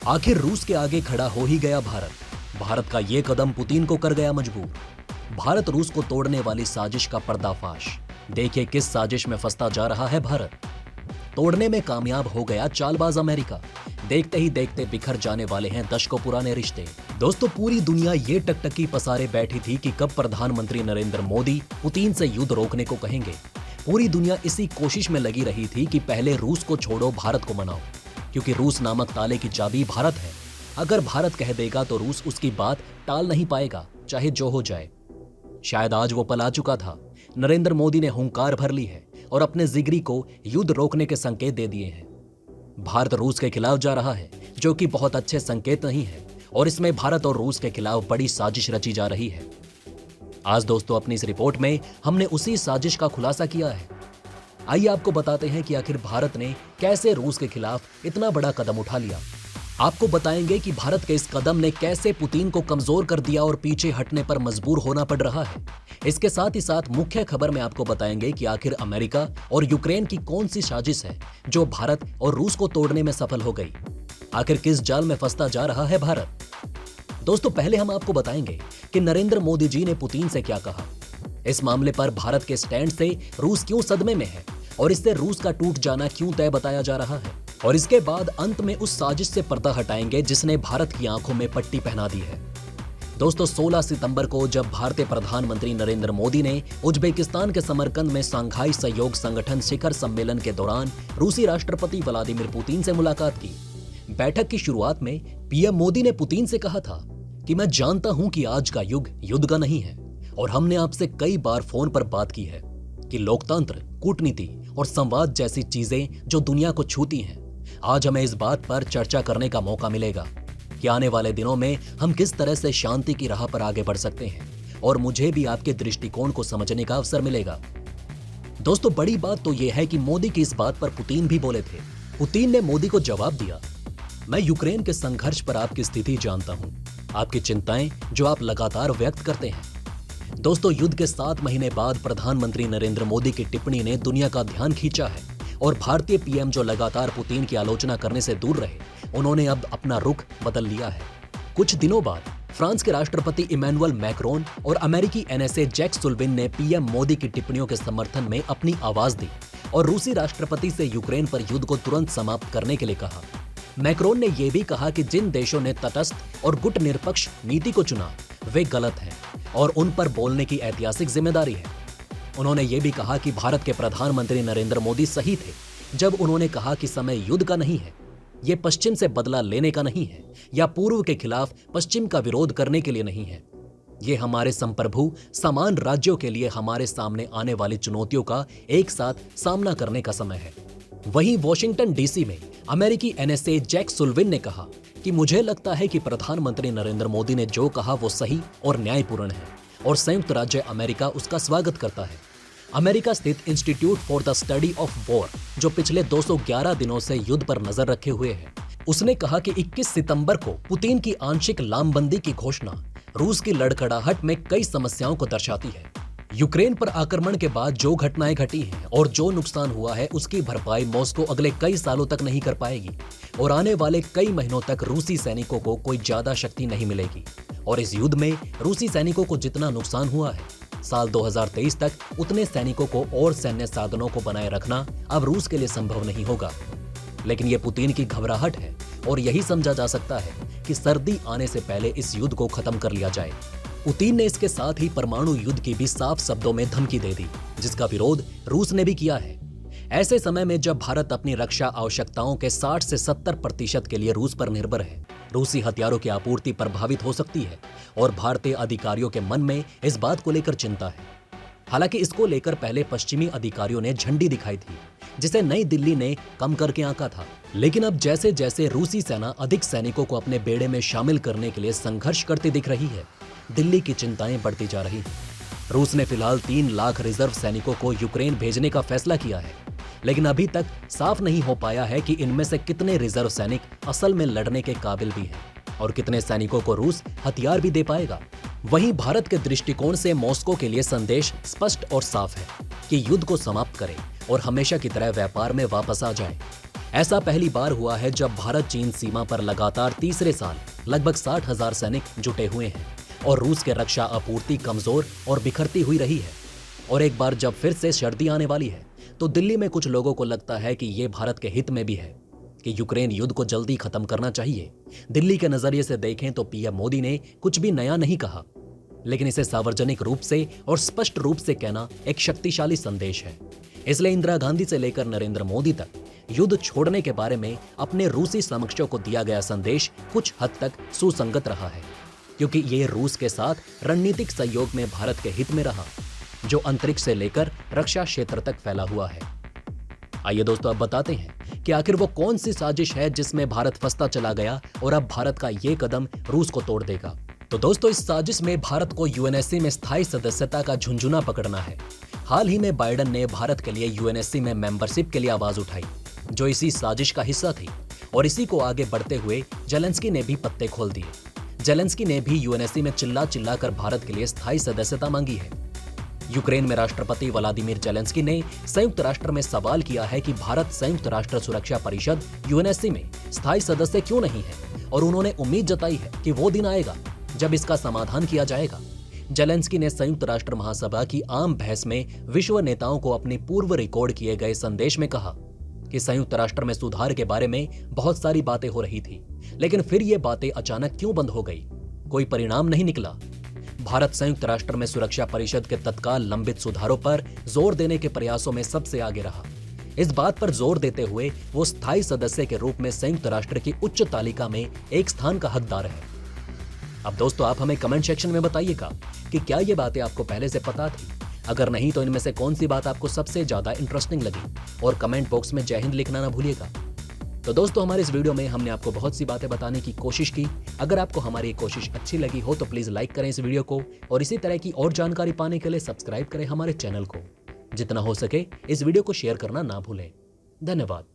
आखिर रूस के आगे खड़ा हो ही गया भारत। भारत का ये कदम पुतिन को कर गया मजबूर। भारत रूस को तोड़ने वाली साजिश का पर्दाफाश। देखिए किस साजिश में फंसता जा रहा है भारत। तोड़ने में कामयाब हो गया चालबाज अमेरिका। देखते ही देखते बिखर जाने वाले हैं दशकों पुराने रिश्ते। दोस्तों, पूरी दुनिया ये टकटकी पसारे बैठी थी कि कब प्रधानमंत्री नरेंद्र मोदी पुतिन से युद्ध रोकने को कहेंगे। पूरी दुनिया इसी कोशिश में लगी रही थी कि पहले रूस को छोड़ो, भारत को मनाओ, क्योंकि रूस नामक ताले की चाबी भारत है। अगर भारत कह देगा तो रूस उसकी बात टाल नहीं पाएगा, चाहे जो हो जाए। शायद आज वो पल आ चुका था। नरेंद्र मोदी ने हुंकार भर ली है और अपने जिगरी को युद्ध रोकने के संकेत दे दिए हैं। भारत रूस के खिलाफ जा रहा है, जो कि बहुत अच्छे संकेत नहीं है, और इसमें भारत और रूस के खिलाफ बड़ी साजिश रची जा रही है। आज दोस्तों, अपनी इस रिपोर्ट में हमने उसी साजिश का खुलासा किया है। आइए आपको बताते हैं कि आखिर भारत ने कैसे रूस के खिलाफ इतना बड़ा कदम उठा लिया। आपको बताएंगे कि भारत के इस कदम ने कैसे पुतिन को कमजोर कर दिया और पीछे हटने पर मजबूर होना पड़ रहा है। इसके साथ ही साथ मुख्य खबर में आपको बताएंगे कि आखिर अमेरिका और यूक्रेन की कौन सी साजिश है जो भारत और रूस को तोड़ने में सफल हो गई। आखिर किस जाल में फंसता जा रहा है भारत। दोस्तों, पहले हम आपको बताएंगे कि नरेंद्र मोदी जी ने पुतिन से क्या कहा। इस मामले पर भारत के स्टैंड से रूस क्यों सदमे में है और इससे रूस का टूट जाना क्यों तय बताया जा रहा है। और इसके बाद अंत में उस साजिश से पर्दा हटाएंगे जिसने भारत की आंखों में पट्टी पहना दी है। दोस्तों, 16 सितंबर को जब भारतीय प्रधानमंत्री नरेंद्र मोदी ने उज्बेकिस्तान के समरकंद में शंघाई सहयोग संगठन शिखर सम्मेलन के दौरान रूसी राष्ट्रपति व्लादिमीर पुतिन से मुलाकात की। बैठक की शुरुआत में पीएम मोदी ने पुतिन से कहा था कि मैं जानता हूं कि आज का युग युद्ध का नहीं है, और हमने आपसे कई बार फोन पर बात की है कि लोकतंत्र, कूटनीति और संवाद जैसी चीजें जो दुनिया को छूती हैं, आज हमें इस बात पर चर्चा करने का मौका मिलेगा कि आने वाले दिनों में हम किस तरह से शांति की राह पर आगे बढ़ सकते हैं, और मुझे भी आपके दृष्टिकोण को समझने का अवसर मिलेगा। दोस्तों, बड़ी बात तो यह है कि मोदी की इस बात पर पुतिन भी बोले थे। पुतिन ने मोदी को जवाब दिया, मैं यूक्रेन के संघर्ष पर आपकी स्थिति जानता हूं, आपकी चिंताएं जो आप लगातार व्यक्त करते हैं। दोस्तों, युद्ध के 7 महीने बाद प्रधानमंत्री नरेंद्र मोदी की टिप्पणी ने दुनिया का ध्यान खींचा है, और भारतीय पीएम जो लगातार पुतिन की आलोचना करने से दूर रहे, उन्होंने अब अपना रुख बदल लिया है। कुछ दिनों बाद फ्रांस के राष्ट्रपति इमैनुअल मैक्रोन और अमेरिकी एनएसए जैक सुल्विन ने पीएम मोदी की टिप्पणियों के समर्थन में अपनी आवाज दी और रूसी राष्ट्रपति से यूक्रेन पर युद्ध को तुरंत समाप्त करने के लिए कहा। मैक्रोन ने यह भी कहा कि जिन देशों ने तटस्थ और गुटनिरपेक्ष नीति को चुना वे गलत हैं और उन पर बोलने की ऐतिहासिक जिम्मेदारी है। उन्होंने ये भी कहा कि भारत के प्रधानमंत्री नरेंद्र मोदी सही थे जब उन्होंने कहा कि समय युद्ध का नहीं है, ये पश्चिम से बदला लेने का नहीं है, या पूर्व के खिलाफ पश्चिम का विरोध करने के लिए नहीं है। ये हमारे संप्रभु समान राज्यों के लिए हमारे सामने आने वाली चुनौतियों का एक साथ सामना करने का समय है। वहीं वॉशिंगटन डीसी में अमेरिकी एनएसए जैक सुल्विन ने कहा कि मुझे लगता है कि प्रधानमंत्री नरेंद्र मोदी ने जो कहा वो सही और न्यायपूर्ण है, और संयुक्त राज्य अमेरिका उसका स्वागत करता है। अमेरिका स्थित institute for the study of war, जो पिछले 211 दिनों से युद्ध पर नजर रखे हुए है, उसने कहा कि 21 सितंबर को पुतिन की आंशिक लामबंदी की घोषणा रूस की लड़खड़ाहट में कई समस्याओं को दर्शाती है। यूक्रेन पर आक्रमण के बाद जो घटनाएं घटी हैं और जो नुकसान हुआ है, उसकी भरपाई मॉस्को अगले कई सालों तक नहीं कर पाएगी, और आने वाले कई महीनों तक रूसी सैनिकों को कोई ज्यादा शक्ति नहीं मिलेगी। और इस युद्ध में रूसी सैनिकों को जितना नुकसान हुआ है, साल 2023 तक उतने सैनिकों को और सैन्य साधनों को बनाए रखना अब रूस के लिए संभव नहीं होगा। लेकिन यह पुतिन की घबराहट है, और यही समझा जा सकता है कि सर्दी आने से पहले इस युद्ध को खत्म कर लिया जाए। पुतिन ने इसके साथ ही परमाणु युद्ध की भी साफ शब्दों में धमकी दे दी, जिसका विरोध रूस ने भी किया है। ऐसे समय में जब भारत अपनी रक्षा आवश्यकताओं के 60 से 70% के लिए रूस पर निर्भर है, रूसी हथियारों की आपूर्ति प्रभावित हो सकती है, और भारतीय अधिकारियों के मन में इस बात को लेकर चिंता है। हालांकि इसको लेकर पहले पश्चिमी अधिकारियों ने झंडी दिखाई थी, जिसे नई दिल्ली ने कम करके आंका था। लेकिन अब जैसे जैसे रूसी सेना अधिक सैनिकों को अपने बेड़े में शामिल करने के लिए संघर्ष करती दिख रही है, दिल्ली की चिंताएं बढ़ती जा रही हैं। रूस ने फिलहाल 3 लाख रिजर्व सैनिकों को यूक्रेन भेजने का फैसला किया है, लेकिन अभी तक साफ नहीं हो पाया है कि इनमें से कितने रिजर्व सैनिक असल में लड़ने के काबिल भी हैं, और कितने सैनिकों को रूस हथियार भी दे पाएगा। वहीं भारत के दृष्टिकोण से मॉस्को के लिए संदेश स्पष्ट और साफ है कि युद्ध को समाप्त करें और हमेशा की तरह व्यापार में वापस आ जाए। ऐसा पहली बार हुआ है जब भारत चीन सीमा पर लगातार तीसरे साल लगभग 60,000 सैनिक जुटे हुए हैं और रूस के रक्षा आपूर्ति कमजोर और बिखरती हुई रही है। और एक बार जब फिर से सर्दी आने वाली है तो दिल्ली में कुछ लोगों को लगता है कि ये भारत के हित में भी है कि यूक्रेन युद्ध को जल्दी खत्म करना चाहिए। दिल्ली के नजरिए से देखें तो पीएम मोदी ने कुछ भी नया नहीं कहा, लेकिन इसे सार्वजनिक रूप से और स्पष्ट रूप से कहना एक शक्तिशाली संदेश है। इसलिए इंदिरा गांधी से लेकर नरेंद्र मोदी तक युद्ध छोड़ने के बारे में अपने रूसी समकक्षों को दिया गया संदेश कुछ हद तक सुसंगत रहा है, क्योंकि ये रूस के साथ रणनीतिक सहयोग में भारत के हित में रहा, जो अंतरिक्ष से लेकर रक्षा क्षेत्र तक फैला हुआ है। आइए दोस्तों, अब बताते हैं कि आखिर वो कौन सी साजिश है जिसमें भारत फंसता चला गया और अब भारत का ये कदम रूस को तोड़ देगा। तो दोस्तों, इस साजिश में भारत को यूएनएससी में स्थायी सदस्यता का झुंझुना पकड़ना है। हाल ही में बाइडेन ने भारत के लिए यूएनएससी में मेंबरशिप के लिए आवाज उठाई, जो इसी साजिश का हिस्सा थी, और इसी को आगे बढ़ते हुए जेलेंस्की ने भी पत्ते खोल दिए। जेलेंस्की ने भी यूएनएससी में चिल्ला चिल्लाकर भारत के लिए स्थायी सदस्यता मांगी है। यूक्रेन में राष्ट्रपति व्लादिमीर जेलेंस्की ने संयुक्त राष्ट्र में सवाल किया है कि भारत संयुक्त राष्ट्र सुरक्षा परिषद यूएनएससी में स्थायी सदस्य क्यों नहीं है, और उन्होंने उम्मीद जताई है कि वो दिन आएगा जब इसका समाधान किया जाएगा। जेलेंस्की ने संयुक्त राष्ट्र महासभा की आम बहस में विश्व नेताओं को अपनी पूर्व रिकॉर्ड किए गए संदेश में कहा कि संयुक्त राष्ट्र में सुधार के बारे में बहुत सारी बातें हो रही थी, लेकिन फिर ये बातें अचानक क्यों बंद हो गई, कोई परिणाम नहीं निकला। भारत संयुक्त राष्ट्र में सुरक्षा परिषद के तत्काल लंबित सुधारों पर जोर देने के प्रयासों में सबसे आगे रहा। इस बात पर जोर देते हुए वो स्थायी सदस्य के रूप में संयुक्त राष्ट्र की उच्च तालिका में एक स्थान का हकदार है। अब दोस्तों, आप हमें कमेंट सेक्शन में बताइएगा कि क्या ये बातें आपको पहले से पता थी। अगर नहीं तो इनमें से कौन सी बात आपको सबसे ज्यादा इंटरेस्टिंग लगी, और कमेंट बॉक्स में जय हिंद लिखना ना भूलिएगा। तो दोस्तों, हमारे इस वीडियो में हमने आपको बहुत सी बातें बताने की कोशिश की। अगर आपको हमारी ये कोशिश अच्छी लगी हो तो प्लीज लाइक करें इस वीडियो को, और इसी तरह की और जानकारी पाने के लिए सब्सक्राइब करें हमारे चैनल को। जितना हो सके इस वीडियो को शेयर करना ना भूलें। धन्यवाद।